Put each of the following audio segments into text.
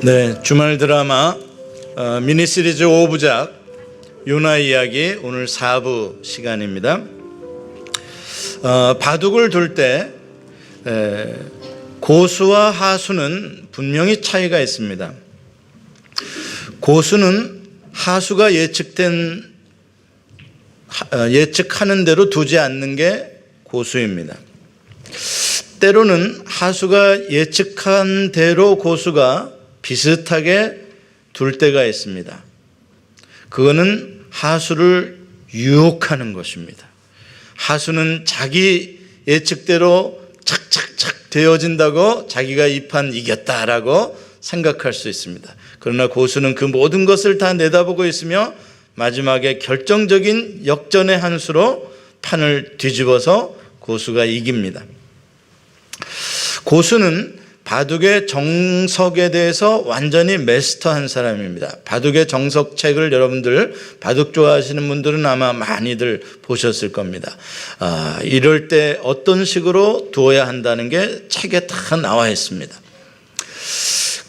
네, 주말 드라마 미니 시리즈 5부작 요나 이야기 오늘 4부 시간입니다. 바둑을 둘 때 고수와 하수는 분명히 차이가 있습니다. 고수는 하수가 예측하는 대로 두지 않는 게 고수입니다. 때로는 하수가 예측한 대로 고수가 비슷하게 둘 때가 있습니다. 그거는 하수를 유혹하는 것입니다. 하수는 자기 예측대로 착착착 되어진다고 자기가 이 판 이겼다라고 생각할 수 있습니다. 그러나 고수는 그 모든 것을 다 내다보고 있으며 마지막에 결정적인 역전의 한 수로 판을 뒤집어서 고수가 이깁니다. 고수는 바둑의 정석에 대해서 완전히 마스터한 사람입니다. 바둑의 정석 책을 여러분들 바둑 좋아하시는 분들은 아마 많이들 보셨을 겁니다. 이럴 때 어떤 식으로 두어야 한다는 게 책에 다 나와 있습니다.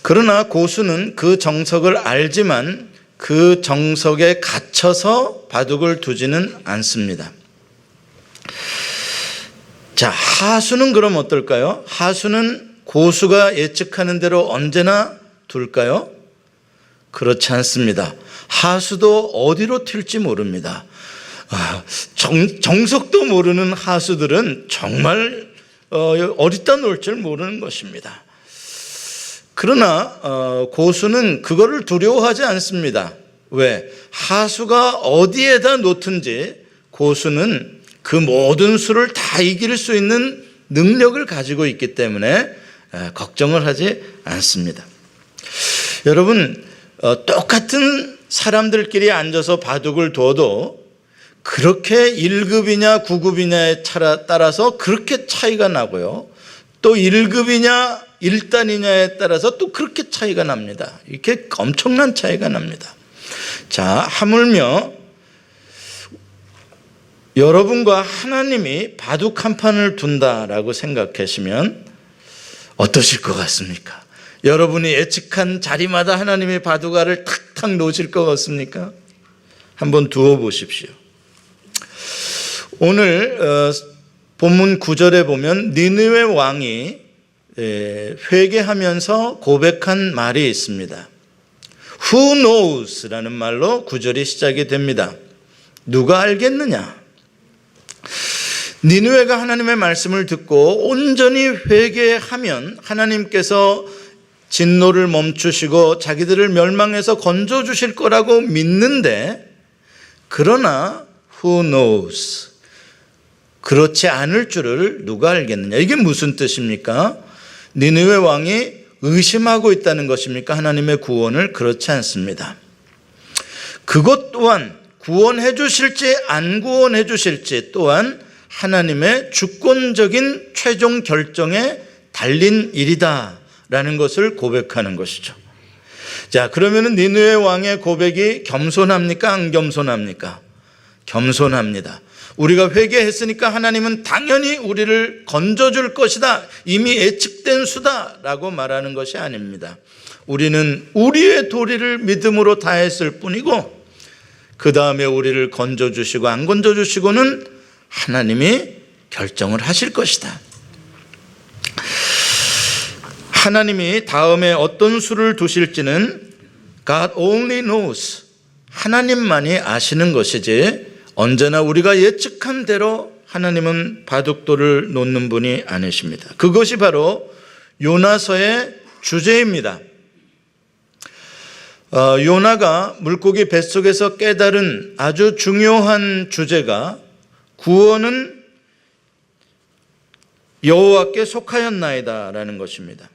그러나 고수는 그 정석을 알지만 그 정석에 갇혀서 바둑을 두지는 않습니다. 자, 하수는 그럼 어떨까요? 하수는 고수가 예측하는 대로 언제나 둘까요? 그렇지 않습니다. 하수도 어디로 튈지 모릅니다. 정석도 모르는 하수들은 정말 어디다 놓을 줄 모르는 것입니다. 그러나 고수는 그거를 두려워하지 않습니다. 왜? 하수가 어디에다 놓든지 고수는 그 모든 수를 다 이길 수 있는 능력을 가지고 있기 때문에 걱정을 하지 않습니다. 여러분, 똑같은 사람들끼리 앉아서 바둑을 둬도 그렇게 1급이냐 9급이냐에 따라서 그렇게 차이가 나고요. 또 1급이냐 1단이냐에 따라서 또 그렇게 차이가 납니다. 이렇게 엄청난 차이가 납니다. 자, 하물며 여러분과 하나님이 바둑 한 판을 둔다라고 생각하시면 어떠실 것 같습니까? 여러분이 예측한 자리마다 하나님의 바둑알을 탁탁 놓으실 것 같습니까? 한번 두어 보십시오. 오늘 본문 9절에 보면 니느웨 왕이 회개하면서 고백한 말이 있습니다. Who knows? 라는 말로 9절이 시작이 됩니다. 누가 알겠느냐? 니느웨가 하나님의 말씀을 듣고 온전히 회개하면 하나님께서 진노를 멈추시고 자기들을 멸망해서 건져주실 거라고 믿는데, 그러나 who knows? 그렇지 않을 줄을 누가 알겠느냐? 이게 무슨 뜻입니까? 니느웨 왕이 의심하고 있다는 것입니까? 하나님의 구원을? 그렇지 않습니다. 그것 또한 구원해 주실지 안 구원해 주실지 또한 하나님의 주권적인 최종 결정에 달린 일이다 라는 것을 고백하는 것이죠. 자, 그러면 니느웨 왕의 고백이 겸손합니까? 안 겸손합니까? 겸손합니다. 우리가 회개했으니까 하나님은 당연히 우리를 건져줄 것이다, 이미 예측된 수다 라고 말하는 것이 아닙니다. 우리는 우리의 도리를 믿음으로 다했을 뿐이고 그 다음에 우리를 건져주시고 안 건져주시고는 하나님이 결정을 하실 것이다. 하나님이 다음에 어떤 수를 두실지는 God only knows. 하나님만이 아시는 것이지 언제나 우리가 예측한 대로 하나님은 바둑돌을 놓는 분이 아니십니다. 그것이 바로 요나서의 주제입니다. 요나가 물고기 뱃속에서 깨달은 아주 중요한 주제가 구원은 여호와께 속하였나이다 라는 것입니다.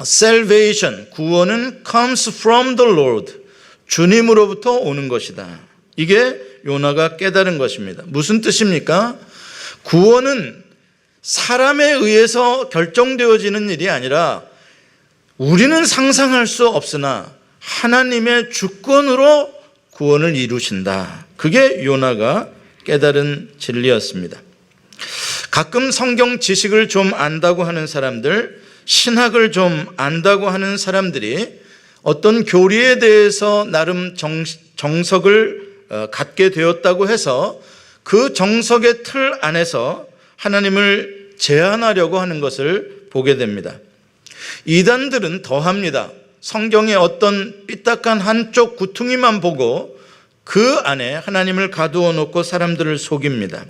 Salvation, 구원은 comes from the Lord, 주님으로부터 오는 것이다. 이게 요나가 깨달은 것입니다. 무슨 뜻입니까? 구원은 사람에 의해서 결정되어지는 일이 아니라 우리는 상상할 수 없으나 하나님의 주권으로 구원을 이루신다. 그게 요나가 깨달은 진리였습니다. 가끔 성경 지식을 좀 안다고 하는 사람들, 신학을 좀 안다고 하는 사람들이 어떤 교리에 대해서 나름 정석을 갖게 되었다고 해서 그 정석의 틀 안에서 하나님을 제한하려고 하는 것을 보게 됩니다. 이단들은 더합니다. 성경의 어떤 삐딱한 한쪽 구퉁이만 보고 그 안에 하나님을 가두어 놓고 사람들을 속입니다.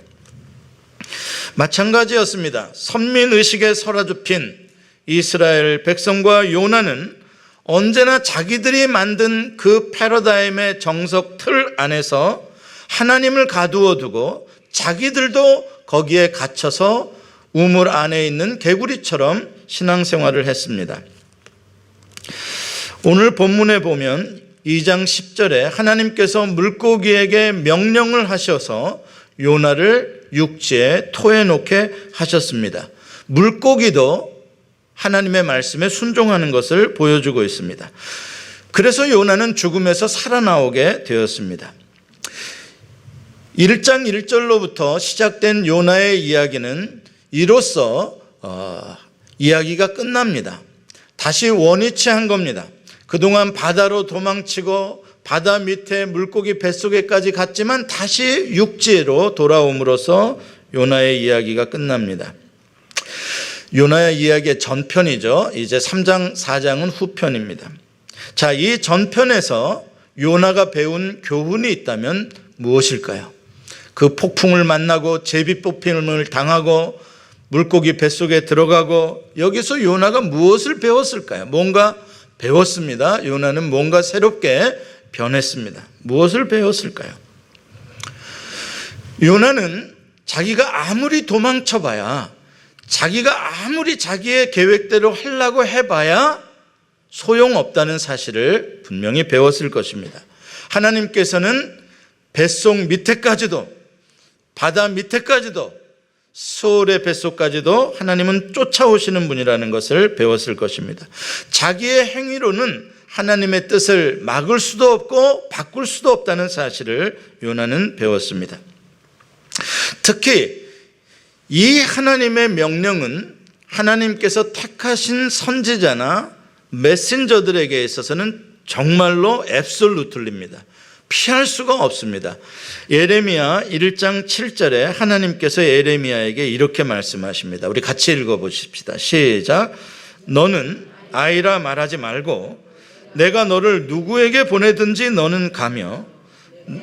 마찬가지였습니다. 선민의식에 사로잡힌 이스라엘 백성과 요나는 언제나 자기들이 만든 그 패러다임의 정석 틀 안에서 하나님을 가두어 두고 자기들도 거기에 갇혀서 우물 안에 있는 개구리처럼 신앙생활을 했습니다. 오늘 본문에 보면 2장 10절에 하나님께서 물고기에게 명령을 하셔서 요나를 육지에 토해 놓게 하셨습니다. 물고기도 하나님의 말씀에 순종하는 것을 보여주고 있습니다. 그래서 요나는 죽음에서 살아나오게 되었습니다. 1장 1절로부터 시작된 요나의 이야기는 이로써 이야기가 끝납니다. 다시 원위치한 겁니다. 그동안 바다로 도망치고 바다 밑에 물고기 뱃속에까지 갔지만 다시 육지로 돌아옴으로써 요나의 이야기가 끝납니다. 요나의 이야기의 전편이죠. 이제 3장, 4장은 후편입니다. 자, 이 전편에서 요나가 배운 교훈이 있다면 무엇일까요? 그 폭풍을 만나고 제비뽑힘을 당하고 물고기 뱃속에 들어가고 여기서 요나가 무엇을 배웠을까요? 뭔가 배웠습니다. 요나는 뭔가 새롭게 변했습니다. 무엇을 배웠을까요? 요나는 자기가 아무리 도망쳐봐야, 자기가 아무리 자기의 계획대로 하려고 해봐야 소용없다는 사실을 분명히 배웠을 것입니다. 하나님께서는 뱃속 밑에까지도, 바다 밑에까지도, 소울의 뱃속까지도 하나님은 쫓아오시는 분이라는 것을 배웠을 것입니다. 자기의 행위로는 하나님의 뜻을 막을 수도 없고 바꿀 수도 없다는 사실을 요나는 배웠습니다. 특히 이 하나님의 명령은 하나님께서 택하신 선지자나 메신저들에게 있어서는 정말로 앱솔루틀입니다. 피할 수가 없습니다. 예레미야 1장 7절에 하나님께서 예레미야에게 이렇게 말씀하십니다. 우리 같이 읽어보십시다. 시작. 너는 아이라 말하지 말고 내가 너를 누구에게 보내든지 너는 가며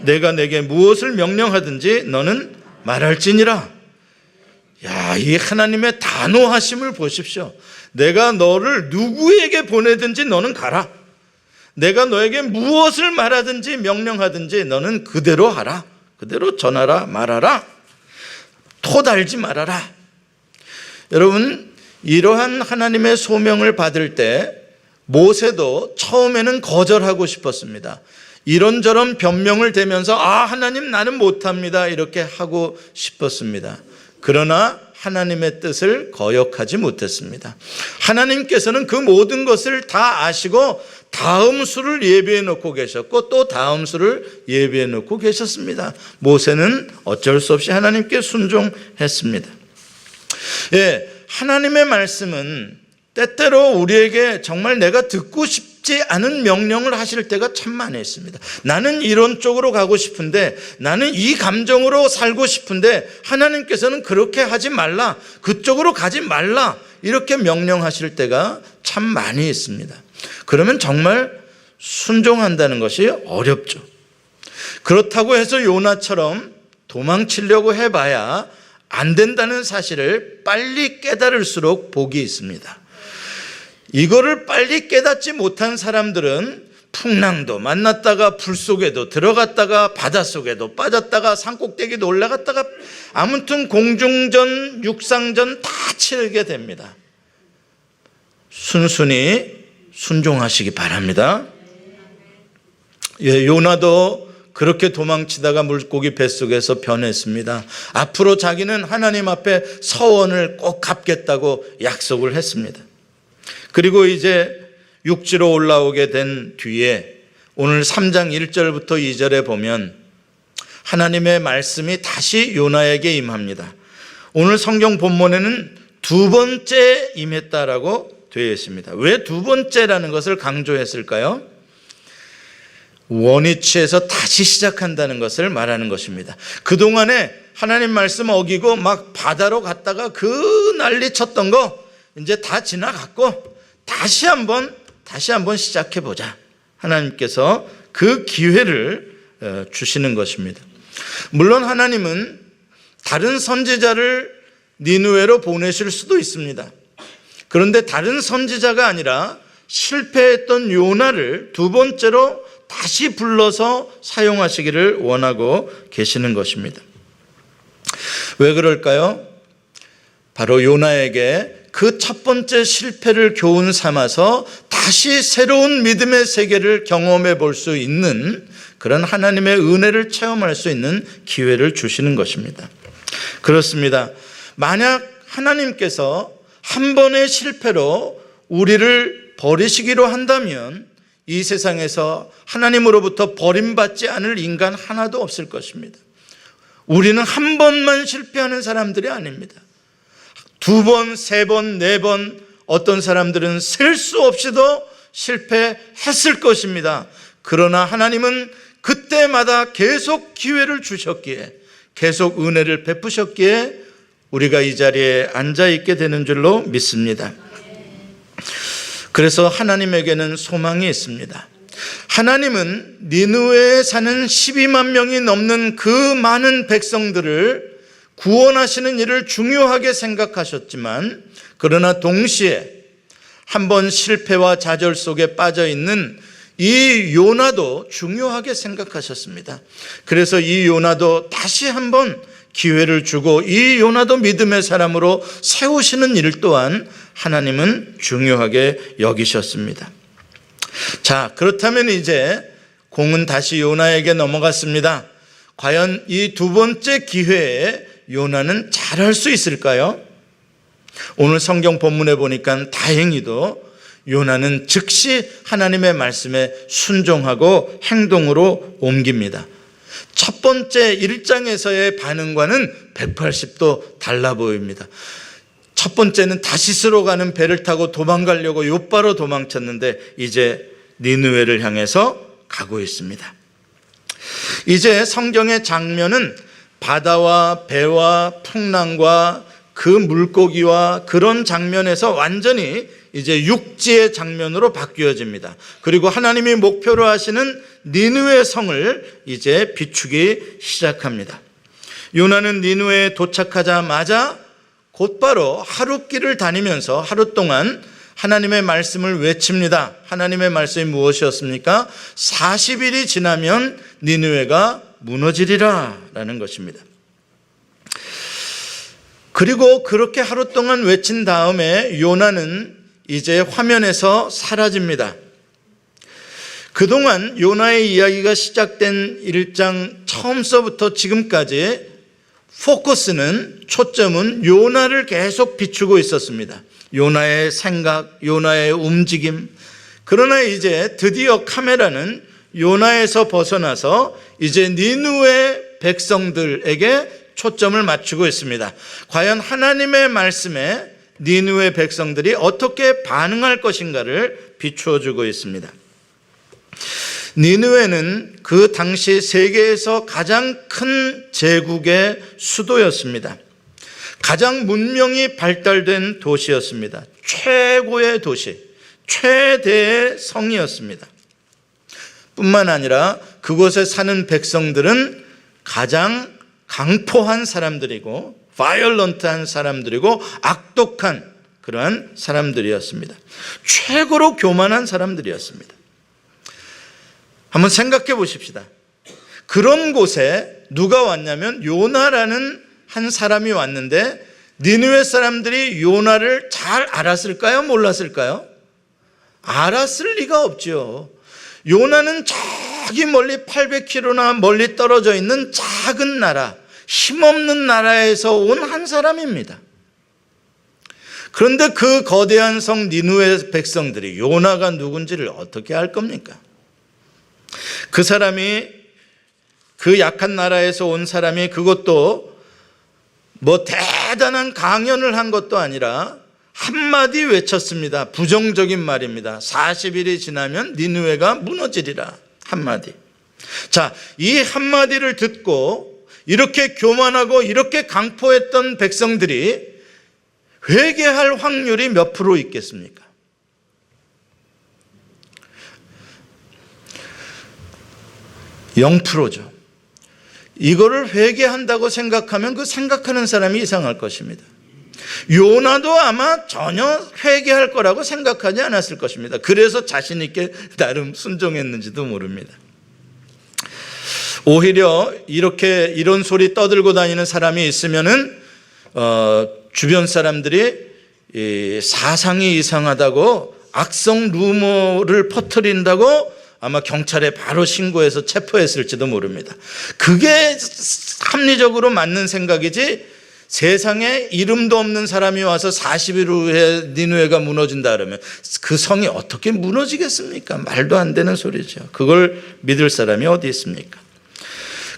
내가 내게 무엇을 명령하든지 너는 말할지니라. 야, 이 하나님의 단호하심을 보십시오. 내가 너를 누구에게 보내든지 너는 가라. 내가 너에게 무엇을 말하든지 명령하든지 너는 그대로 하라. 그대로 전하라, 말하라. 토 달지 말아라. 여러분, 이러한 하나님의 소명을 받을 때 모세도 처음에는 거절하고 싶었습니다. 이런저런 변명을 대면서 하나님 나는 못합니다 이렇게 하고 싶었습니다. 그러나 하나님의 뜻을 거역하지 못했습니다. 하나님께서는 그 모든 것을 다 아시고 다음 수를 예비해 놓고 계셨고 또 다음 수를 예비해 놓고 계셨습니다. 모세는 어쩔 수 없이 하나님께 순종했습니다. 하나님의 말씀은 때때로 우리에게 정말 내가 듣고 싶지 않은 명령을 하실 때가 참 많이 있습니다. 나는 이런 쪽으로 가고 싶은데, 나는 이 감정으로 살고 싶은데 하나님께서는 그렇게 하지 말라, 그쪽으로 가지 말라 이렇게 명령하실 때가 참 많이 있습니다. 그러면 정말 순종한다는 것이 어렵죠. 그렇다고 해서 요나처럼 도망치려고 해봐야 안 된다는 사실을 빨리 깨달을수록 복이 있습니다. 이거를 빨리 깨닫지 못한 사람들은 풍랑도 만났다가 불 속에도 들어갔다가 바닷속에도 빠졌다가 산꼭대기도 올라갔다가 아무튼 공중전 육상전 다 치르게 됩니다. 순순히 순종하시기 바랍니다. 요나도 그렇게 도망치다가 물고기 뱃속에서 변했습니다. 앞으로 자기는 하나님 앞에 서원을 꼭 갚겠다고 약속을 했습니다. 그리고 이제 육지로 올라오게 된 뒤에 오늘 3장 1절부터 2절에 보면 하나님의 말씀이 다시 요나에게 임합니다. 오늘 성경 본문에는 두 번째 임했다라고 되어 있습니다. 왜 두 번째라는 것을 강조했을까요? 원위치에서 다시 시작한다는 것을 말하는 것입니다. 그동안에 하나님 말씀 어기고 막 바다로 갔다가 그 난리 쳤던 거 이제 다 지나갔고 다시 한번 시작해 보자. 하나님께서 그 기회를 주시는 것입니다. 물론 하나님은 다른 선지자를 니느웨로 보내실 수도 있습니다. 그런데 다른 선지자가 아니라 실패했던 요나를 두 번째로 다시 불러서 사용하시기를 원하고 계시는 것입니다. 왜 그럴까요? 바로 요나에게 그 첫 번째 실패를 교훈 삼아서 다시 새로운 믿음의 세계를 경험해 볼 수 있는 그런 하나님의 은혜를 체험할 수 있는 기회를 주시는 것입니다. 그렇습니다. 만약 하나님께서 한 번의 실패로 우리를 버리시기로 한다면 이 세상에서 하나님으로부터 버림받지 않을 인간 하나도 없을 것입니다. 우리는 한 번만 실패하는 사람들이 아닙니다. 두 번, 세 번, 네 번, 어떤 사람들은 셀 수 없이도 실패했을 것입니다. 그러나 하나님은 그때마다 계속 기회를 주셨기에, 계속 은혜를 베푸셨기에 우리가 이 자리에 앉아 있게 되는 줄로 믿습니다. 그래서 하나님에게는 소망이 있습니다. 하나님은 니느웨에 사는 12만 명이 넘는 그 많은 백성들을 구원하시는 일을 중요하게 생각하셨지만, 그러나 동시에 한번 실패와 좌절 속에 빠져 있는 이 요나도 중요하게 생각하셨습니다. 그래서 이 요나도 다시 한번 기회를 주고 이 요나도 믿음의 사람으로 세우시는 일 또한 하나님은 중요하게 여기셨습니다. 자, 그렇다면 이제 공은 다시 요나에게 넘어갔습니다. 과연 이 두 번째 기회에 요나는 잘할 수 있을까요? 오늘 성경 본문에 보니까 다행히도 요나는 즉시 하나님의 말씀에 순종하고 행동으로 옮깁니다. 첫 번째 1장에서의 반응과는 180도 달라 보입니다. 첫 번째는 다시스로 가는 배를 타고 도망가려고 욥바로 도망쳤는데 이제 니느웨를 향해서 가고 있습니다. 이제 성경의 장면은 바다와 배와 풍랑과 그 물고기와 그런 장면에서 완전히 이제 육지의 장면으로 바뀌어집니다. 그리고 하나님이 목표로 하시는 니느웨 성을 이제 비추기 시작합니다. 요나는 니느웨에 도착하자마자 곧바로 하룻길을 다니면서 하루 동안 하나님의 말씀을 외칩니다. 하나님의 말씀이 무엇이었습니까? 40일이 지나면 니느웨가 무너지리라 라는 것입니다. 그리고 그렇게 하루 동안 외친 다음에 요나는 이제 화면에서 사라집니다. 그동안 요나의 이야기가 시작된 1장 처음서부터 지금까지 포커스는, 초점은 요나를 계속 비추고 있었습니다. 요나의 생각, 요나의 움직임. 그러나 이제 드디어 카메라는 요나에서 벗어나서 이제 니느웨 백성들에게 초점을 맞추고 있습니다. 과연 하나님의 말씀에 니느웨 백성들이 어떻게 반응할 것인가를 비추어 주고 있습니다. 니느웨는 그 당시 세계에서 가장 큰 제국의 수도였습니다. 가장 문명이 발달된 도시였습니다. 최고의 도시, 최대의 성이었습니다. 뿐만 아니라 그곳에 사는 백성들은 가장 강포한 사람들이고 바이올런트한 사람들이고 악독한 그러한 사람들이었습니다. 최고로 교만한 사람들이었습니다. 한번 생각해 보십시다. 그런 곳에 누가 왔냐면 요나라는 한 사람이 왔는데 니느웨 사람들이 요나를 잘 알았을까요? 몰랐을까요? 알았을 리가 없죠. 요나는 저기 멀리 800km나 멀리 떨어져 있는 작은 나라, 힘없는 나라에서 온 한 사람입니다. 그런데 그 거대한 성 니느웨 백성들이 요나가 누군지를 어떻게 알 겁니까? 그 사람이, 그 약한 나라에서 온 사람이, 그것도 뭐 대단한 강연을 한 것도 아니라 한마디 외쳤습니다. 부정적인 말입니다. 40일이 지나면 니느웨가 무너지리라. 한마디. 자, 이 한마디를 듣고 이렇게 교만하고 이렇게 강포했던 백성들이 회개할 확률이 몇 프로 있겠습니까? 0%죠. 이거를 회개한다고 생각하면 그 생각하는 사람이 이상할 것입니다. 요나도 아마 전혀 회개할 거라고 생각하지 않았을 것입니다. 그래서 자신 있게 나름 순종했는지도 모릅니다. 오히려 이런 소리 떠들고 다니는 사람이 있으면은 주변 사람들이 사상이 이상하다고 악성 루머를 퍼뜨린다고 아마 경찰에 바로 신고해서 체포했을지도 모릅니다. 그게 합리적으로 맞는 생각이지, 세상에 이름도 없는 사람이 와서 40일 후에 니느웨가 무너진다 그러면 그 성이 어떻게 무너지겠습니까? 말도 안 되는 소리죠. 그걸 믿을 사람이 어디 있습니까?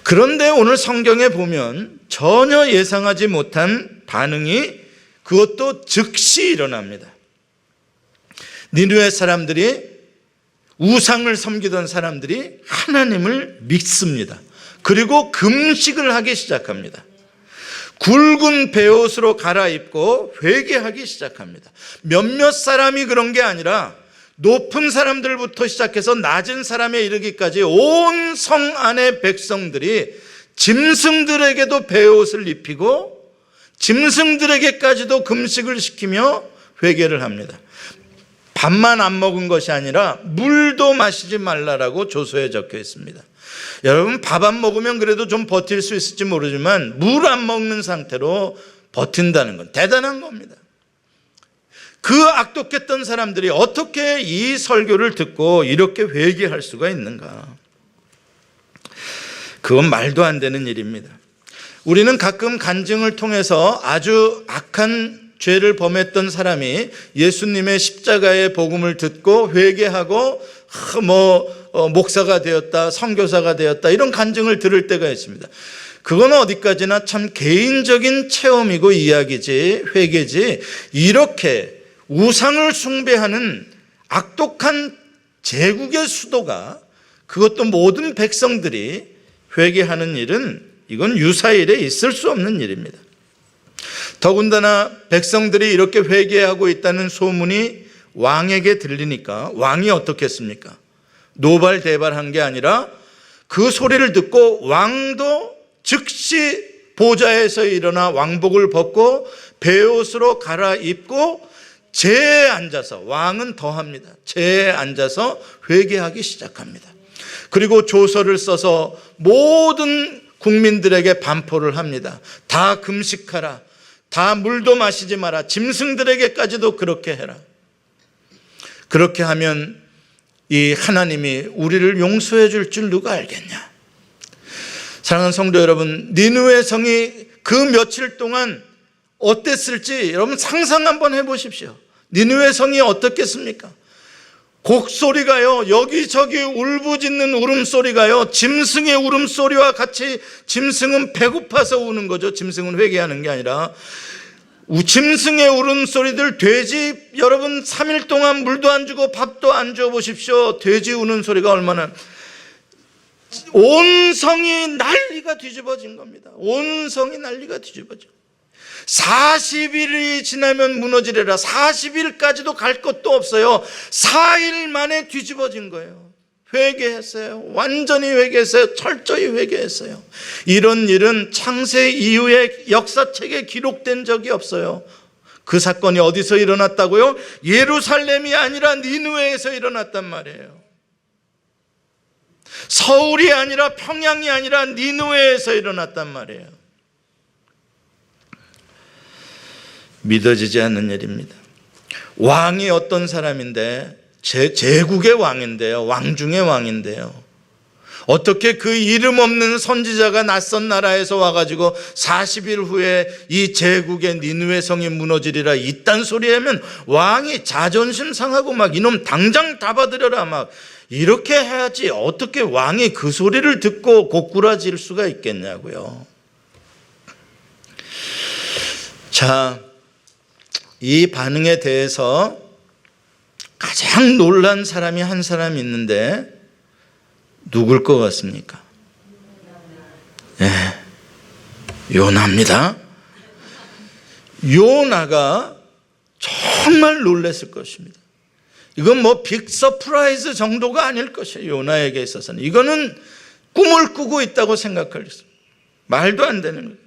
그런데 오늘 성경에 보면 전혀 예상하지 못한 반응이, 그것도 즉시 일어납니다. 니느웨 사람들이, 우상을 섬기던 사람들이 하나님을 믿습니다. 그리고 금식을 하기 시작합니다. 굵은 베옷으로 갈아입고 회개하기 시작합니다. 몇몇 사람이 그런 게 아니라 높은 사람들부터 시작해서 낮은 사람에 이르기까지 온 성 안의 백성들이 짐승들에게도 베옷을 입히고 짐승들에게까지도 금식을 시키며 회개를 합니다. 밥만 안 먹은 것이 아니라 물도 마시지 말라라고 조서에 적혀 있습니다. 여러분, 밥 안 먹으면 그래도 좀 버틸 수 있을지 모르지만 물 안 먹는 상태로 버틴다는 건 대단한 겁니다. 그 악독했던 사람들이 어떻게 이 설교를 듣고 이렇게 회개할 수가 있는가? 그건 말도 안 되는 일입니다. 우리는 가끔 간증을 통해서 아주 악한 죄를 범했던 사람이 예수님의 십자가의 복음을 듣고 회개하고 목사가 되었다, 선교사가 되었다, 이런 간증을 들을 때가 있습니다. 그건 어디까지나 참 개인적인 체험이고 이야기지, 회개지, 이렇게 우상을 숭배하는 악독한 제국의 수도가, 그것도 모든 백성들이 회개하는 일은, 이건 유사일에 있을 수 없는 일입니다. 더군다나 백성들이 이렇게 회개하고 있다는 소문이 왕에게 들리니까 왕이 어떻겠습니까? 노발대발한 게 아니라 그 소리를 듣고 왕도 즉시 보좌에서 일어나 왕복을 벗고 베옷으로 갈아입고 제에 앉아서, 왕은 더합니다. 제에 앉아서 회개하기 시작합니다. 그리고 조서를 써서 모든 국민들에게 반포를 합니다. 다 금식하라, 다 물도 마시지 마라, 짐승들에게까지도 그렇게 해라. 그렇게 하면 이 하나님이 우리를 용서해 줄 줄 누가 알겠냐? 사랑하는 성도 여러분, 니느웨 성이 그 며칠 동안 어땠을지 여러분 상상 한번 해보십시오. 니느웨 성이 어떻겠습니까? 곡소리가요, 여기저기 울부짖는 울음소리가요, 짐승의 울음소리와 같이, 짐승은 배고파서 우는 거죠. 짐승은 회개하는 게 아니라. 짐승의 울음소리들, 돼지, 여러분 3일 동안 물도 안 주고 밥도 안 줘 보십시오. 돼지 우는 소리가 얼마나, 온 성이 난리가 뒤집어진 겁니다. 온 성이 난리가 뒤집어져. 40일이 지나면 무너지리라. 40일까지도 갈 것도 없어요. 4일 만에 뒤집어진 거예요. 회개했어요. 완전히 회개했어요. 철저히 회개했어요. 이런 일은 창세 이후의 역사책에 기록된 적이 없어요. 그 사건이 어디서 일어났다고요? 예루살렘이 아니라 니느웨에서 일어났단 말이에요. 서울이 아니라 평양이 아니라 니느웨에서 일어났단 말이에요. 믿어지지 않는 일입니다. 왕이 어떤 사람인데, 제국의 왕인데요, 왕 중의 왕인데요, 어떻게 그 이름 없는 선지자가 낯선 나라에서 와가지고 40일 후에 이 제국의 니느웨 성이 무너지리라 이딴 소리 하면 왕이 자존심 상하고 막 이놈 당장 잡아들여라 막 이렇게 해야지, 어떻게 왕이 그 소리를 듣고 고꾸라질 수가 있겠냐고요. 자, 이 반응에 대해서 가장 놀란 사람이 한 사람 있는데 누굴 것 같습니까? 네, 요나입니다. 요나가 정말 놀랐을 것입니다. 이건 뭐 빅 서프라이즈 정도가 아닐 것이에요. 요나에게 있어서는 이거는 꿈을 꾸고 있다고 생각할 수 있어요. 말도 안 되는 거예요.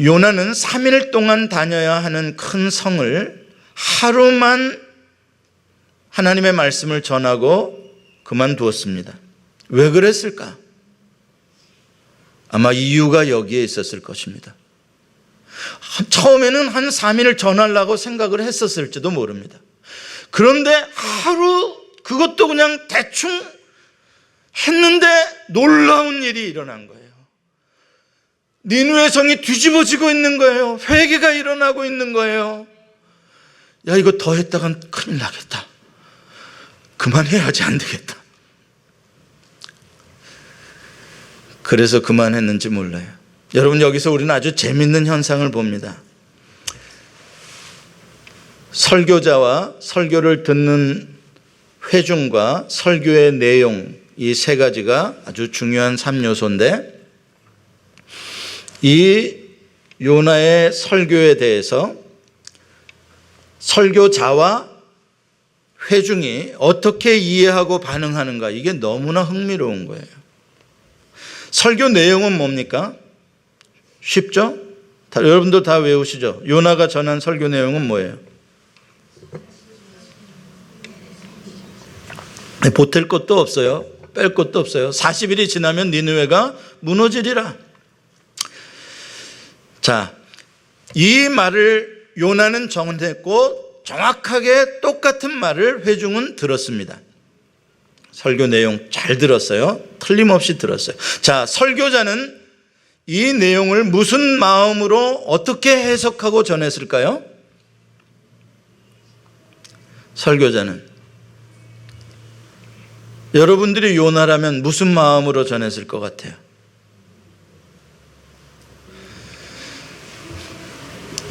요나는 3일 동안 다녀야 하는 큰 성을 하루만 하나님의 말씀을 전하고 그만두었습니다. 왜 그랬을까? 아마 이유가 여기에 있었을 것입니다. 처음에는 한 3일 전하려고 생각을 했었을지도 모릅니다. 그런데 하루 그것도 그냥 대충 했는데 놀라운 일이 일어난 거예요. 니느웨 성이 뒤집어지고 있는 거예요. 회개가 일어나고 있는 거예요. 야, 이거 더 했다간 큰일 나겠다. 그만해야지 안 되겠다. 그래서 그만했는지 몰라요. 여러분, 여기서 우리는 아주 재밌는 현상을 봅니다. 설교자와 설교를 듣는 회중과 설교의 내용, 이 세 가지가 아주 중요한 3요소인데 이 요나의 설교에 대해서 설교자와 회중이 어떻게 이해하고 반응하는가, 이게 너무나 흥미로운 거예요. 설교 내용은 뭡니까? 쉽죠? 여러분들 다 외우시죠? 요나가 전한 설교 내용은 뭐예요? 보탤 것도 없어요. 뺄 것도 없어요. 40일이 지나면 니느웨가 무너지리라. 자, 이 말을 요나는 전했고 정확하게 똑같은 말을 회중은 들었습니다. 설교 내용 잘 들었어요. 틀림없이 들었어요. 자, 설교자는 이 내용을 무슨 마음으로 어떻게 해석하고 전했을까요? 설교자는 여러분들이 요나라면 무슨 마음으로 전했을 것 같아요?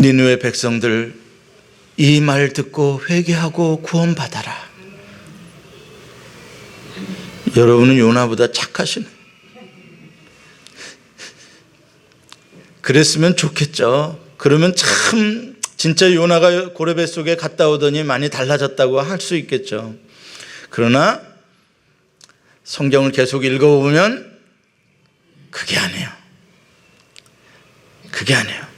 니느웨 백성들, 이 말 듣고 회개하고 구원받아라. 여러분은 요나보다 착하시네. 그랬으면 좋겠죠. 그러면 참 진짜 요나가 고레 속에 갔다 오더니 많이 달라졌다고 할 수 있겠죠. 그러나 성경을 계속 읽어보면 그게 아니에요. 그게 아니에요.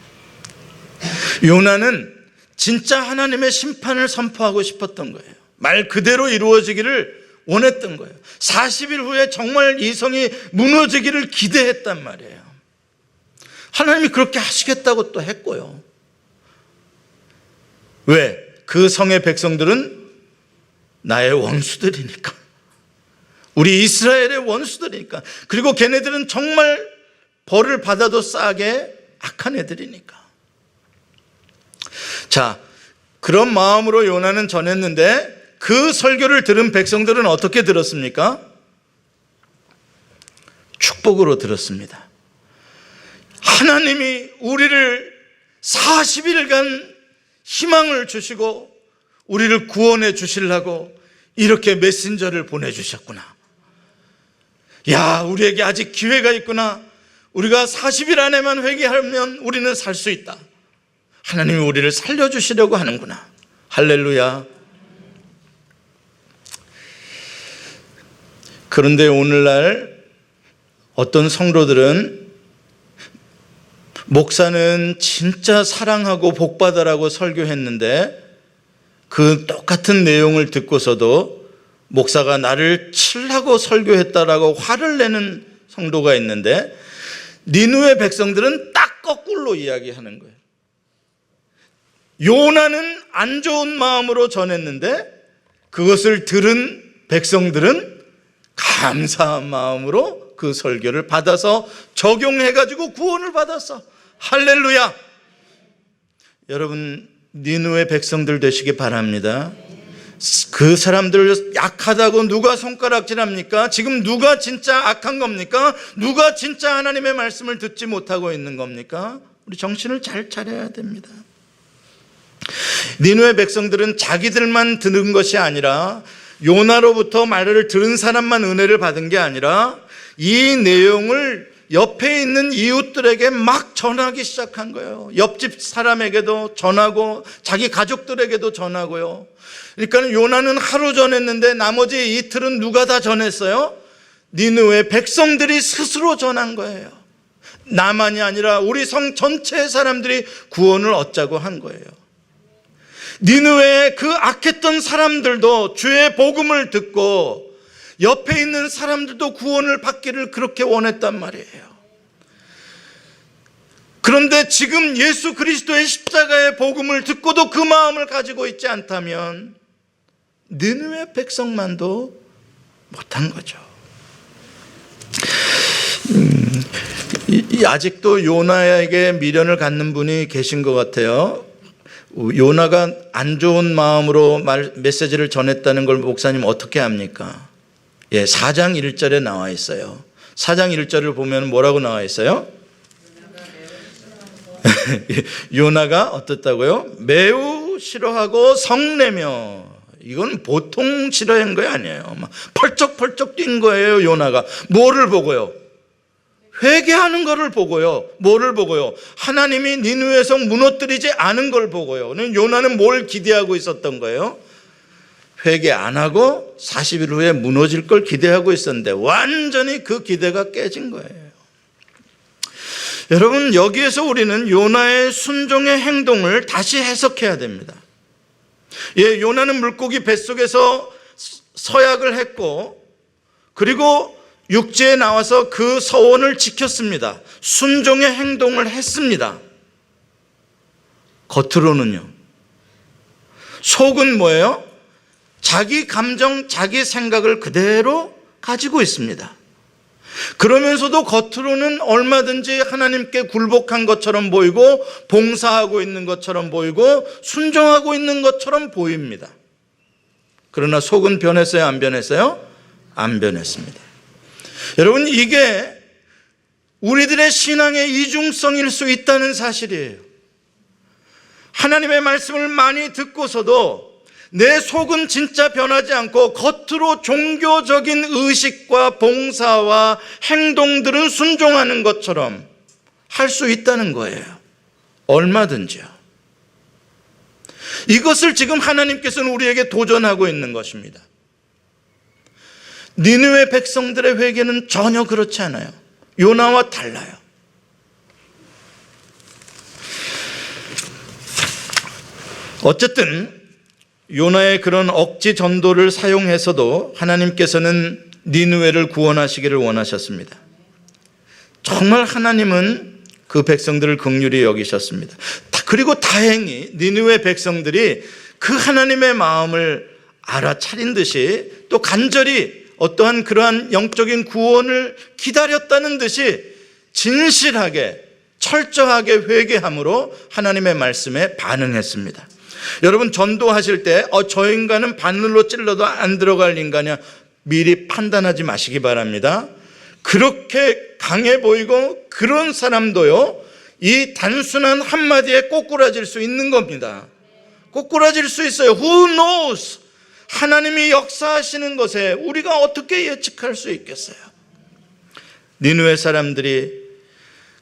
요나는 진짜 하나님의 심판을 선포하고 싶었던 거예요. 말 그대로 이루어지기를 원했던 거예요. 40일 후에 정말 이 성이 무너지기를 기대했단 말이에요. 하나님이 그렇게 하시겠다고 또 했고요. 왜? 그 성의 백성들은 나의 원수들이니까. 우리 이스라엘의 원수들이니까. 그리고 걔네들은 정말 벌을 받아도 싸게 악한 애들이니까. 자, 그런 마음으로 요나는 전했는데 그 설교를 들은 백성들은 어떻게 들었습니까? 축복으로 들었습니다. 하나님이 우리를 40일간 희망을 주시고 우리를 구원해 주시려고 이렇게 메신저를 보내주셨구나. 야, 우리에게 아직 기회가 있구나. 우리가 40일 안에만 회개하면 우리는 살 수 있다. 하나님이 우리를 살려주시려고 하는구나. 할렐루야. 그런데 오늘날 어떤 성도들은 목사는 진짜 사랑하고 복받아라고 설교했는데 그 똑같은 내용을 듣고서도 목사가 나를 치려고 설교했다라고 화를 내는 성도가 있는데 니느웨 백성들은 딱 거꾸로 이야기하는 거예요. 요나는 안 좋은 마음으로 전했는데 그것을 들은 백성들은 감사한 마음으로 그 설교를 받아서 적용해가지고 구원을 받았어. 할렐루야. 여러분, 니느웨 백성들 되시기 바랍니다. 그 사람들 약하다고 누가 손가락질합니까? 지금 누가 진짜 악한 겁니까? 누가 진짜 하나님의 말씀을 듣지 못하고 있는 겁니까? 우리 정신을 잘 차려야 됩니다. 니느웨 백성들은 자기들만 들은 것이 아니라 요나로부터 말을 들은 사람만 은혜를 받은 게 아니라 이 내용을 옆에 있는 이웃들에게 막 전하기 시작한 거예요. 옆집 사람에게도 전하고 자기 가족들에게도 전하고요. 그러니까 요나는 하루 전했는데 나머지 이틀은 누가 다 전했어요? 니느웨 백성들이 스스로 전한 거예요. 나만이 아니라 우리 성 전체의 사람들이 구원을 얻자고 한 거예요. 니느웨의 그 악했던 사람들도 주의 복음을 듣고 옆에 있는 사람들도 구원을 받기를 그렇게 원했단 말이에요. 그런데 지금 예수 그리스도의 십자가의 복음을 듣고도 그 마음을 가지고 있지 않다면 니느웨 백성만도 못한 거죠. 아직도 요나에게 미련을 갖는 분이 계신 것 같아요. 요나가 안 좋은 마음으로 메시지를 전했다는 걸 목사님 어떻게 합니까? 4장 1절에 나와 있어요. 4장 1절을 보면 뭐라고 나와 있어요? 요나가 어떻다고요? 매우 싫어하고 성내며. 이건 보통 싫어한 거 아니에요. 막 펄쩍펄쩍 뛴 거예요. 요나가 뭐를 보고요? 회개하는 것을 보고요. 뭐를 보고요? 하나님이 니느웨 성 무너뜨리지 않은 걸 보고요. 요나는 뭘 기대하고 있었던 거예요? 회개 안 하고 40일 후에 무너질 걸 기대하고 있었는데 완전히 그 기대가 깨진 거예요. 여러분, 여기에서 우리는 요나의 순종의 행동을 다시 해석해야 됩니다. 요나는 물고기 뱃속에서 서약을 했고, 그리고 육지에 나와서 그 서원을 지켰습니다. 순종의 행동을 했습니다. 겉으로는요. 속은 뭐예요? 자기 감정, 자기 생각을 그대로 가지고 있습니다. 그러면서도 겉으로는 얼마든지 하나님께 굴복한 것처럼 보이고 봉사하고 있는 것처럼 보이고 순종하고 있는 것처럼 보입니다. 그러나 속은 변했어요? 안 변했어요? 안 변했습니다. 여러분, 이게 우리들의 신앙의 이중성일 수 있다는 사실이에요. 하나님의 말씀을 많이 듣고서도 내 속은 진짜 변하지 않고 겉으로 종교적인 의식과 봉사와 행동들은 순종하는 것처럼 할 수 있다는 거예요. 얼마든지요. 이것을 지금 하나님께서는 우리에게 도전하고 있는 것입니다. 니느웨 백성들의 회개는 전혀 그렇지 않아요. 요나와 달라요. 어쨌든 요나의 그런 억지 전도를 사용해서도 하나님께서는 니느웨를 구원하시기를 원하셨습니다. 정말 하나님은 그 백성들을 긍휼히 여기셨습니다. 그리고 다행히 니느웨 백성들이 그 하나님의 마음을 알아차린 듯이 또 간절히 어떠한 그러한 영적인 구원을 기다렸다는 듯이 진실하게 철저하게 회개함으로 하나님의 말씀에 반응했습니다. 여러분, 전도하실 때 저 인간은 바늘로 찔러도 안 들어갈 인간이야, 미리 판단하지 마시기 바랍니다. 그렇게 강해 보이고 그런 사람도요, 이 단순한 한마디에 꼬꾸라질 수 있는 겁니다. 꼬꾸라질 수 있어요. Who knows? 하나님이 역사하시는 것에 우리가 어떻게 예측할 수 있겠어요? 니느웨 사람들이,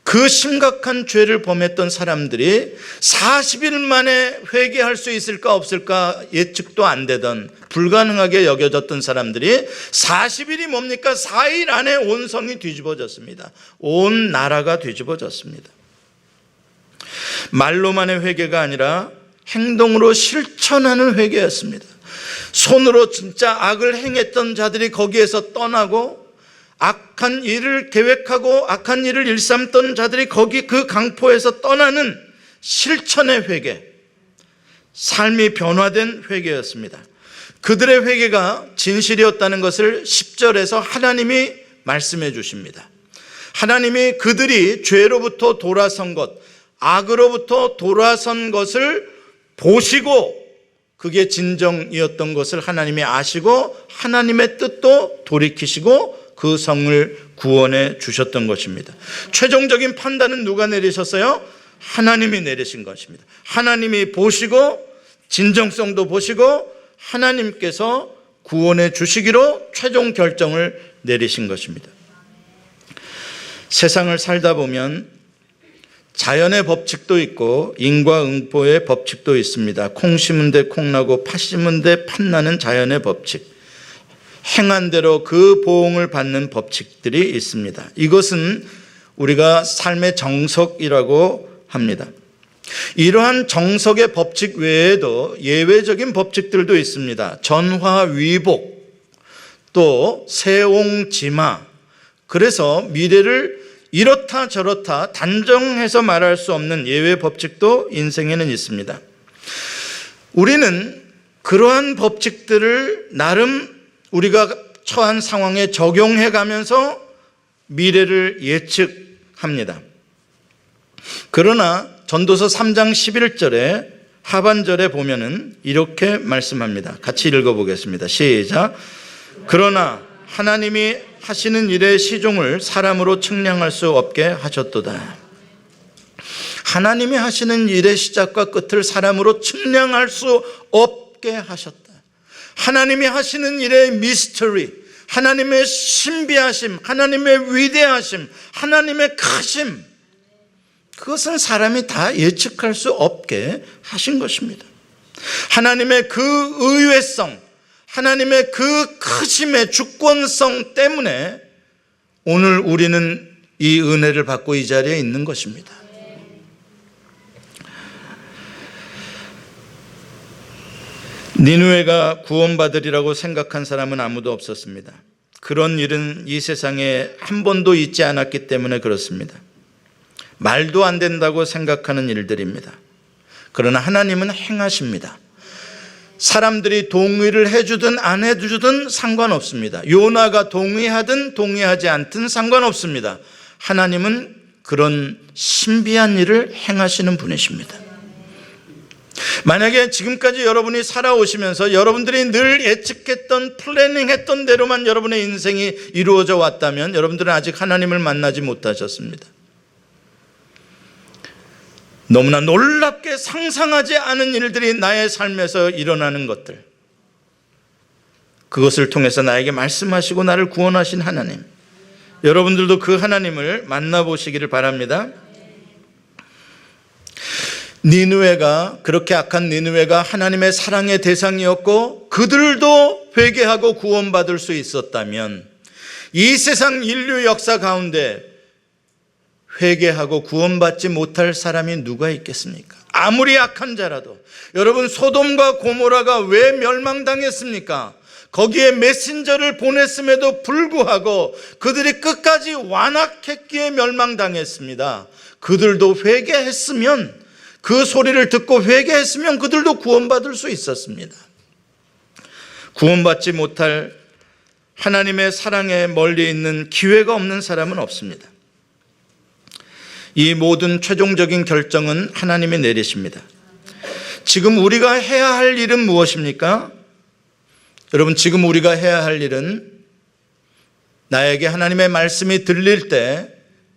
그 심각한 죄를 범했던 사람들이 40일 만에 회개할 수 있을까 없을까 예측도 안 되던, 불가능하게 여겨졌던 사람들이 40일이 뭡니까? 4일 안에 온 성이 뒤집어졌습니다. 온 나라가 뒤집어졌습니다. 말로만의 회개가 아니라 행동으로 실천하는 회개였습니다. 손으로 진짜 악을 행했던 자들이 거기에서 떠나고, 악한 일을 계획하고 악한 일을 일삼던 자들이 거기 그 강포에서 떠나는 실천의 회개, 삶이 변화된 회개였습니다. 그들의 회개가 진실이었다는 것을 10절에서 하나님이 말씀해 주십니다. 하나님이 그들이 죄로부터 돌아선 것, 악으로부터 돌아선 것을 보시고 그게 진정이었던 것을 하나님이 아시고 하나님의 뜻도 돌이키시고 그 성을 구원해 주셨던 것입니다. 최종적인 판단은 누가 내리셨어요? 하나님이 내리신 것입니다. 하나님이 보시고 진정성도 보시고 하나님께서 구원해 주시기로 최종 결정을 내리신 것입니다. 세상을 살다 보면 자연의 법칙도 있고 인과응보의 법칙도 있습니다. 콩 심은 데 콩 나고 팥 심은 데 팥 나는 자연의 법칙, 행한 대로 그 보응을 받는 법칙들이 있습니다. 이것은 우리가 삶의 정석이라고 합니다. 이러한 정석의 법칙 외에도 예외적인 법칙들도 있습니다. 전화위복, 또 세옹지마. 그래서 미래를 이렇다 저렇다 단정해서 말할 수 없는 예외 법칙도 인생에는 있습니다. 우리는 그러한 법칙들을 나름 우리가 처한 상황에 적용해 가면서 미래를 예측합니다. 그러나 전도서 3장 11절에 하반절에 보면은 이렇게 말씀합니다. 같이 읽어보겠습니다. 시작. 그러나 하나님이 하시는 일의 시종을 사람으로 측량할 수 없게 하셨도다. 하나님이 하시는 일의 시작과 끝을 사람으로 측량할 수 없게 하셨다. 하나님이 하시는 일의 미스터리, 하나님의 신비하심, 하나님의 위대하심, 하나님의 크심, 그것은 사람이 다 예측할 수 없게 하신 것입니다. 하나님의 그 의외성, 하나님의 그 크심의 주권성 때문에 오늘 우리는 이 은혜를 받고 이 자리에 있는 것입니다. 니느웨가 구원받으리라고 생각한 사람은 아무도 없었습니다. 그런 일은 이 세상에 한 번도 있지 않았기 때문에 그렇습니다. 말도 안 된다고 생각하는 일들입니다. 그러나 하나님은 행하십니다. 사람들이 동의를 해주든 안 해주든 상관없습니다. 요나가 동의하든 동의하지 않든 상관없습니다. 하나님은 그런 신비한 일을 행하시는 분이십니다. 만약에 지금까지 여러분이 살아오시면서 여러분들이 늘 예측했던 플래닝했던 대로만 여러분의 인생이 이루어져 왔다면 여러분들은 아직 하나님을 만나지 못하셨습니다. 너무나 놀랍게 상상하지 않은 일들이 나의 삶에서 일어나는 것들, 그것을 통해서 나에게 말씀하시고 나를 구원하신 하나님, 여러분들도 그 하나님을 만나보시기를 바랍니다. 니느웨가, 그렇게 악한 니느웨가 하나님의 사랑의 대상이었고 그들도 회개하고 구원받을 수 있었다면 이 세상 인류 역사 가운데 회개하고 구원받지 못할 사람이 누가 있겠습니까? 아무리 악한 자라도. 여러분, 소돔과 고모라가 왜 멸망당했습니까? 거기에 메신저를 보냈음에도 불구하고 그들이 끝까지 완악했기에 멸망당했습니다. 그들도 회개했으면, 그 소리를 듣고 회개했으면 그들도 구원받을 수 있었습니다. 구원받지 못할 하나님의 사랑에 멀리 있는 기회가 없는 사람은 없습니다. 이 모든 최종적인 결정은 하나님이 내리십니다. 지금 우리가 해야 할 일은 무엇입니까? 여러분, 지금 우리가 해야 할 일은 나에게 하나님의 말씀이 들릴 때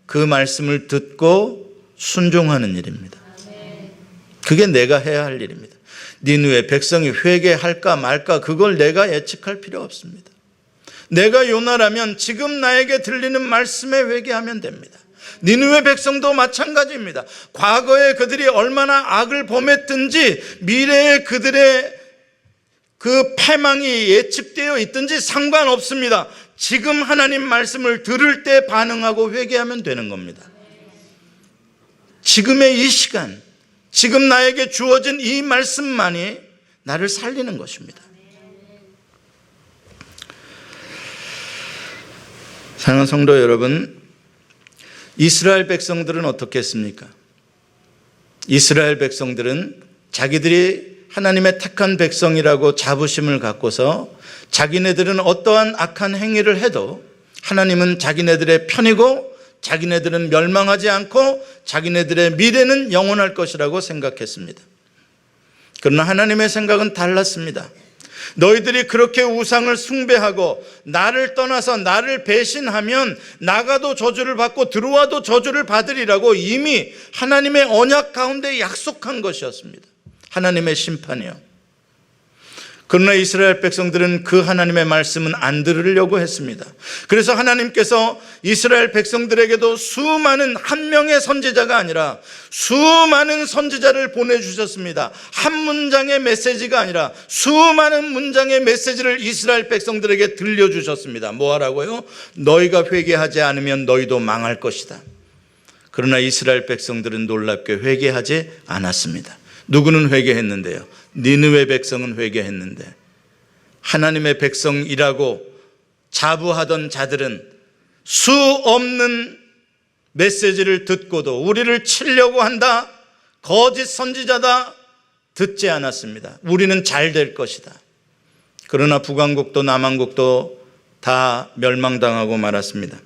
그 말씀을 듣고 순종하는 일입니다. 그게 내가 해야 할 일입니다. 니느웨 백성이 회개할까 말까 그걸 내가 예측할 필요 없습니다. 내가 요나라면 지금 나에게 들리는 말씀에 회개하면 됩니다. 니느웨 백성도 마찬가지입니다. 과거에 그들이 얼마나 악을 범했든지 미래에 그들의 그 패망이 예측되어 있든지 상관없습니다. 지금 하나님 말씀을 들을 때 반응하고 회개하면 되는 겁니다. 지금의 이 시간, 지금 나에게 주어진 이 말씀만이 나를 살리는 것입니다. 사랑하는 성도 여러분, 이스라엘 백성들은 어떻게 했습니까? 이스라엘 백성들은 자기들이 하나님의 택한 백성이라고 자부심을 갖고서 자기네들은 어떠한 악한 행위를 해도 하나님은 자기네들의 편이고 자기네들은 멸망하지 않고 자기네들의 미래는 영원할 것이라고 생각했습니다. 그러나 하나님의 생각은 달랐습니다. 너희들이 그렇게 우상을 숭배하고 나를 떠나서 나를 배신하면 나가도 저주를 받고 들어와도 저주를 받으리라고 이미 하나님의 언약 가운데 약속한 것이었습니다. 하나님의 심판이요. 그러나 이스라엘 백성들은 그 하나님의 말씀은 안 들으려고 했습니다. 그래서 하나님께서 이스라엘 백성들에게도 수많은 한 명의 선지자가 아니라 수많은 선지자를 보내주셨습니다. 한 문장의 메시지가 아니라 수많은 문장의 메시지를 이스라엘 백성들에게 들려주셨습니다. 뭐 하라고요? 너희가 회개하지 않으면 너희도 망할 것이다. 그러나 이스라엘 백성들은 놀랍게 회개하지 않았습니다. 누구는 회개했는데요? 니느웨 백성은 회개했는데 하나님의 백성이라고 자부하던 자들은 수 없는 메시지를 듣고도 우리를 치려고 한다, 거짓 선지자다, 듣지 않았습니다. 우리는 잘 될 것이다. 그러나 북왕국도 남왕국도 다 멸망당하고 말았습니다.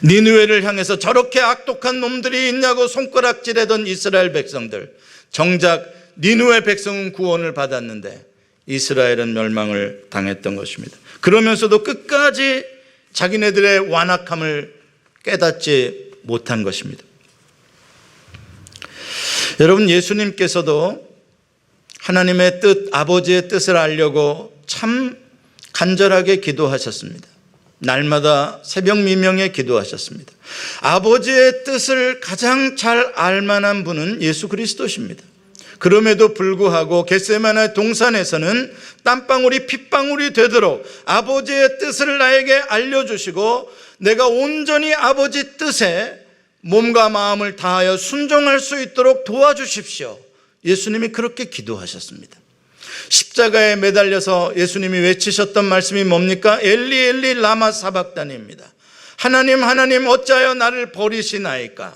니느웨를 향해서 저렇게 악독한 놈들이 있냐고 손가락질하던 이스라엘 백성들, 정작 니느웨 백성은 구원을 받았는데 이스라엘은 멸망을 당했던 것입니다. 그러면서도 끝까지 자기네들의 완악함을 깨닫지 못한 것입니다. 여러분, 예수님께서도 하나님의 뜻, 아버지의 뜻을 알려고 참 간절하게 기도하셨습니다. 날마다 새벽 미명에 기도하셨습니다. 아버지의 뜻을 가장 잘 알만한 분은 예수 그리스도십니다. 그럼에도 불구하고 겟세마네 동산에서는 땀방울이 핏방울이 되도록 아버지의 뜻을 나에게 알려주시고 내가 온전히 아버지 뜻에 몸과 마음을 다하여 순종할 수 있도록 도와주십시오. 예수님이 그렇게 기도하셨습니다. 십자가에 매달려서 예수님이 외치셨던 말씀이 뭡니까? 엘리 엘리 라마 사박다니입니다. 하나님 하나님 어찌하여 나를 버리시나이까?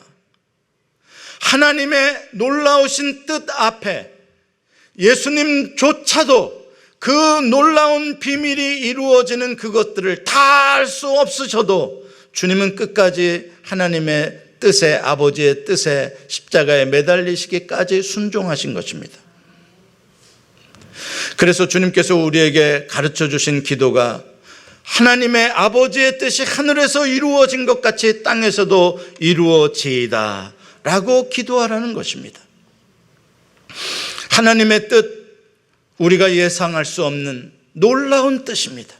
하나님의 놀라우신 뜻 앞에 예수님조차도 그 놀라운 비밀이 이루어지는 그것들을 다 알 수 없으셔도 주님은 끝까지 하나님의 뜻에, 아버지의 뜻에 십자가에 매달리시기까지 순종하신 것입니다. 그래서 주님께서 우리에게 가르쳐 주신 기도가 하나님의 아버지의 뜻이 하늘에서 이루어진 것 같이 땅에서도 이루어지이다 라고 기도하라는 것입니다. 하나님의 뜻, 우리가 예상할 수 없는 놀라운 뜻입니다.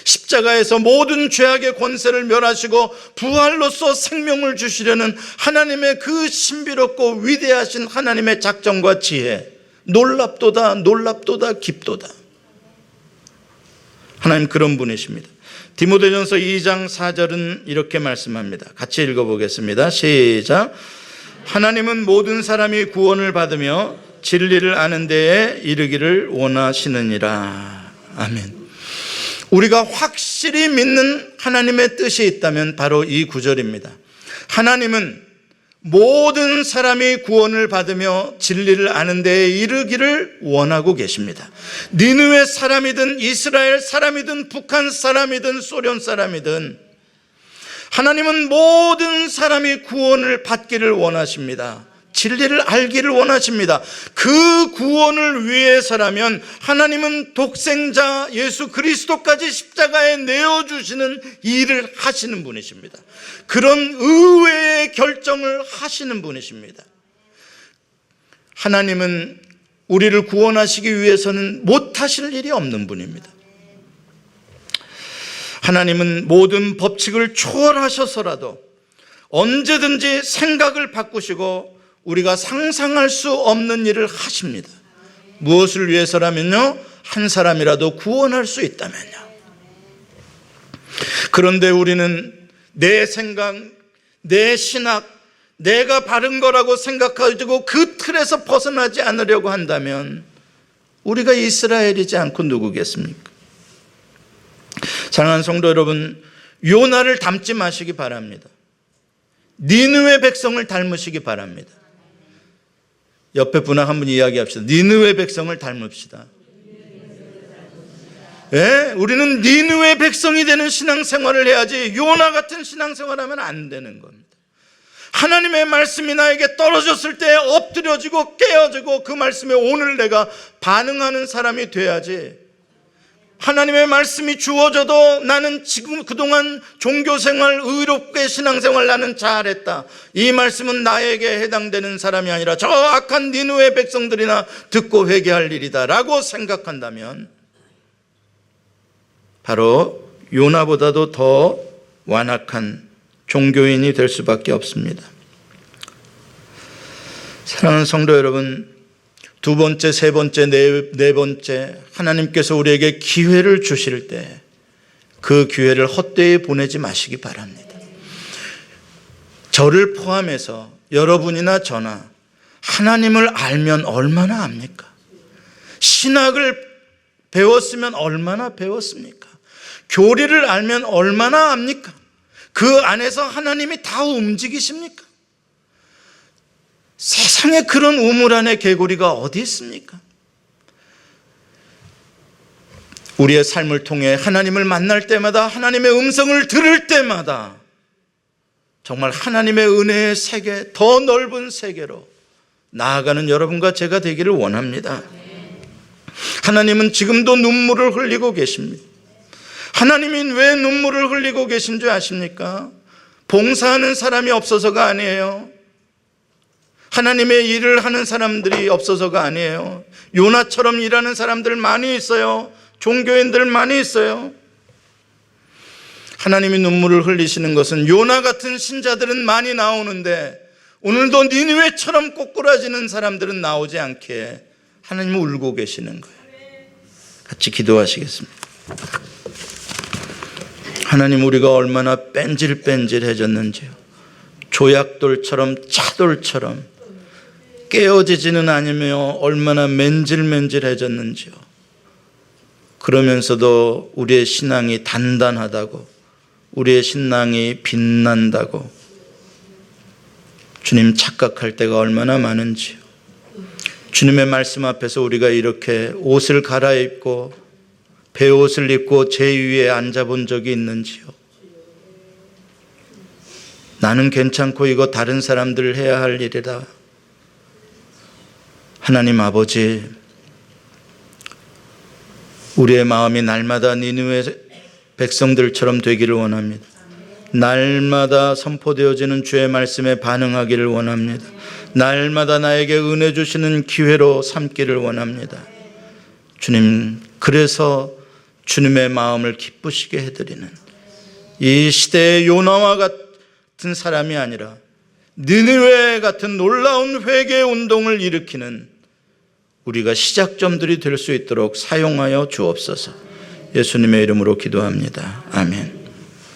십자가에서 모든 죄악의 권세를 멸하시고 부활로서 생명을 주시려는 하나님의 그 신비롭고 위대하신 하나님의 작정과 지혜, 놀랍도다 놀랍도다 깊도다. 하나님 그런 분이십니다. 디모데전서 2장 4절은 이렇게 말씀합니다. 같이 읽어보겠습니다. 시작. 하나님은 모든 사람이 구원을 받으며 진리를 아는 데에 이르기를 원하시느니라. 아멘. 우리가 확실히 믿는 하나님의 뜻이 있다면 바로 이 구절입니다. 하나님은 모든 사람이 구원을 받으며 진리를 아는 데에 이르기를 원하고 계십니다. 니느웨 사람이든 이스라엘 사람이든 북한 사람이든 소련 사람이든 하나님은 모든 사람이 구원을 받기를 원하십니다. 진리를 알기를 원하십니다. 그 구원을 위해서라면 하나님은 독생자 예수 그리스도까지 십자가에 내어주시는 일을 하시는 분이십니다. 그런 의외의 결정을 하시는 분이십니다. 하나님은 우리를 구원하시기 위해서는 못하실 일이 없는 분입니다. 하나님은 모든 법칙을 초월하셔서라도 언제든지 생각을 바꾸시고 우리가 상상할 수 없는 일을 하십니다. 무엇을 위해서라면요? 한 사람이라도 구원할 수 있다면요. 그런데 우리는 내 생각, 내 신학, 내가 바른 거라고 생각하고 그 틀에서 벗어나지 않으려고 한다면 우리가 이스라엘이지 않고 누구겠습니까? 사랑하는 성도 여러분, 요나를 닮지 마시기 바랍니다. 니느웨 백성을 닮으시기 바랍니다. 옆에 분하고 한번 이야기합시다. 니느웨 백성을 닮읍시다. 예, 우리는 니느웨 백성이 되는 신앙생활을 해야지 요나 같은 신앙생활하면 안 되는 겁니다. 하나님의 말씀이 나에게 떨어졌을 때 엎드려지고 깨어지고 그 말씀에 오늘 내가 반응하는 사람이 돼야지, 하나님의 말씀이 주어져도 나는 지금 그동안 종교생활, 의롭게 신앙생활 나는 잘했다, 이 말씀은 나에게 해당되는 사람이 아니라 저 악한 니느웨 백성들이나 듣고 회개할 일이다 라고 생각한다면 바로 요나보다도 더 완악한 종교인이 될 수밖에 없습니다. 사랑하는 성도 여러분, 두 번째, 세 번째, 네 번째, 하나님께서 우리에게 기회를 주실 때 그 기회를 헛되이 보내지 마시기 바랍니다. 저를 포함해서 여러분이나 저나 하나님을 알면 얼마나 압니까? 신학을 배웠으면 얼마나 배웠습니까? 교리를 알면 얼마나 압니까? 그 안에서 하나님이 다 움직이십니까? 세상에 그런 우물 안에 개구리가 어디 있습니까? 우리의 삶을 통해 하나님을 만날 때마다, 하나님의 음성을 들을 때마다 정말 하나님의 은혜의 세계, 더 넓은 세계로 나아가는 여러분과 제가 되기를 원합니다. 하나님은 지금도 눈물을 흘리고 계십니다. 하나님이 왜 눈물을 흘리고 계신 줄 아십니까? 봉사하는 사람이 없어서가 아니에요. 하나님의 일을 하는 사람들이 없어서가 아니에요. 요나처럼 일하는 사람들 많이 있어요. 종교인들 많이 있어요. 하나님이 눈물을 흘리시는 것은 요나 같은 신자들은 많이 나오는데 오늘도 니느웨처럼 꼬꾸라지는 사람들은 나오지 않게 하나님은 울고 계시는 거예요. 같이 기도하시겠습니다. 하나님, 우리가 얼마나 뺀질뺀질해졌는지요. 조약돌처럼, 차돌처럼 깨어지지는 않으며 얼마나 맨질맨질해졌는지요. 그러면서도 우리의 신앙이 단단하다고, 우리의 신앙이 빛난다고 주님 착각할 때가 얼마나 많은지요. 주님의 말씀 앞에서 우리가 이렇게 옷을 갈아입고 베옷을 입고 제 위에 앉아본 적이 있는지요. 나는 괜찮고 이거 다른 사람들 해야 할 일이다. 하나님 아버지, 우리의 마음이 날마다 니느웨 백성들처럼 되기를 원합니다. 날마다 선포되어지는 주의 말씀에 반응하기를 원합니다. 날마다 나에게 은혜 주시는 기회로 삼기를 원합니다. 주님, 그래서 주님의 마음을 기쁘시게 해드리는 이 시대의 요나와 같은 사람이 아니라 니느웨 같은 놀라운 회개 운동을 일으키는 우리가 시작점들이 될 수 있도록 사용하여 주옵소서. 예수님의 이름으로 기도합니다. 아멘.